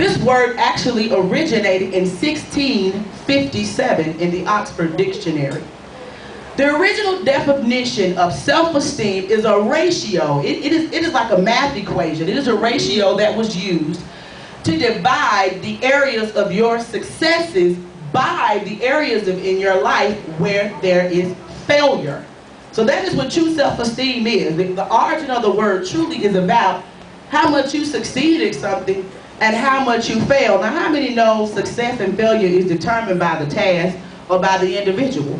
This word actually originated in 1657 in the Oxford Dictionary. The original definition of self-esteem is a ratio. It is like a math equation. It is a ratio that was used to divide the areas of your successes by the areas in your life where there is failure. So that is what true self-esteem is. The origin of the word truly is about how much you succeed at something and how much you fail. Now, how many know success and failure is determined by the task or by the individual?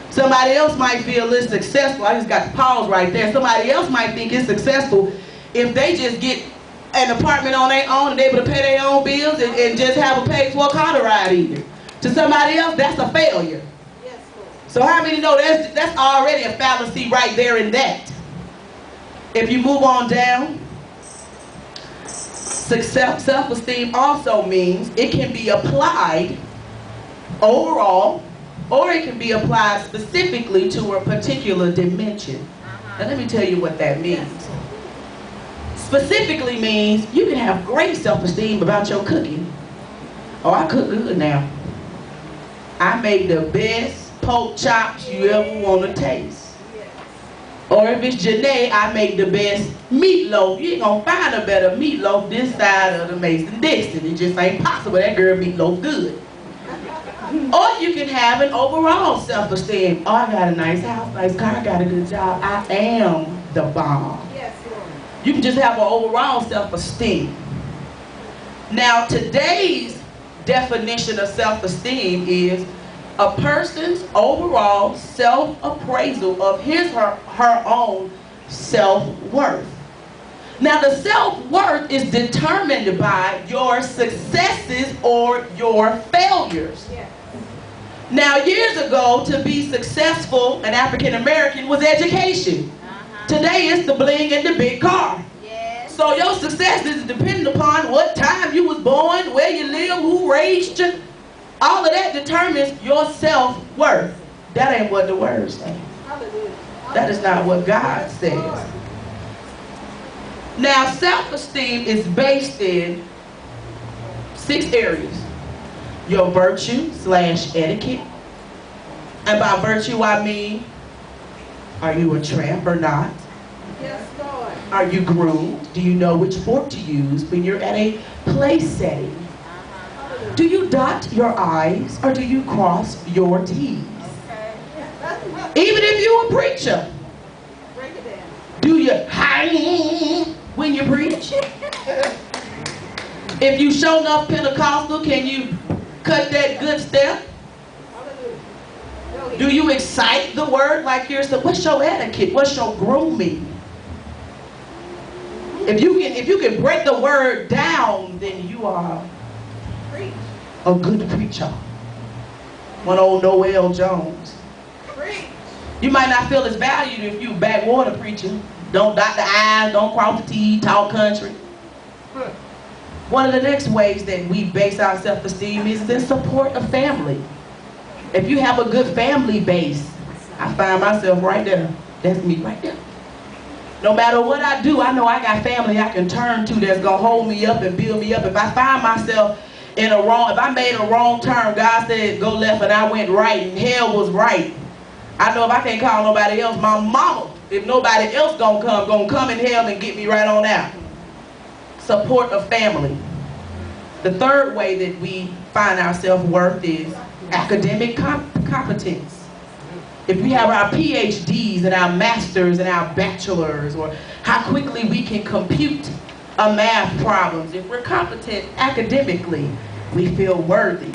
Somebody else might feel it's successful. I just got to pause right there. Somebody else might think it's successful if they just get an apartment on their own and able to pay their own bills and just have a paid for a car to ride either. To somebody else, that's a failure. So how many know that's already a fallacy right there in that? If you move on down, self-esteem also means it can be applied overall, or it can be applied specifically to a particular dimension. Now let me tell you what that means. Specifically means you can have great self-esteem about your cooking. Oh, I cook good now. I make the best pork chops you ever want to taste. Or if it's Janae, I make the best meatloaf. You ain't gonna find a better meatloaf this side of the Mason-Dixon. It just ain't possible. That girl meatloaf good. Or you can have an overall self-esteem. Oh, I got a nice house, nice car, I got a good job. I am the bomb. You can just have an overall self-esteem. Now, today's definition of self-esteem is a person's overall self-appraisal of his or her own self-worth. Now, the self-worth is determined by your successes or your failures. Now, years ago, to be successful, an African American, was education. Today, it's the bling and the big car. So your success is dependent upon what time you was born, where you live, who raised you. All of that determines your self-worth. That ain't what the word says. That is not what God says. Now, self-esteem is based in 6 areas. Your virtue/etiquette. And by virtue, I mean, are you a tramp or not? Yes, Lord. Are you groomed? Do you know which fork to use when you're at a play setting? Do you dot your I's or do you cross your T's? Even if you're a preacher, Break it down. do you hang when you preach? If you show enough Pentecostal, can you cut that good step? Do you excite the word like you're so? What's your etiquette? What's your grooming? If you can break the word down, then you are a good preacher. One old Noel Jones. Preach. You might not feel as valued if you backwater preacher. Don't dot the I's, don't cross the T's, talk country. One of the next ways that we base our self-esteem is the support of family. If you have a good family base, I find myself right there. That's me right there. No matter what I do, I know I got family I can turn to that's going to hold me up and build me up. If I find myself if I made a wrong turn, God said go left and I went right and hell was right. I know if I can't call nobody else, my mama, if nobody else gonna come in hell and get me right on out. Support of family. The third way that we find our self-worth is academic competence. If we have our PhDs and our masters and our bachelors, or how quickly we can compute a math problems, if we're competent academically, we feel worthy.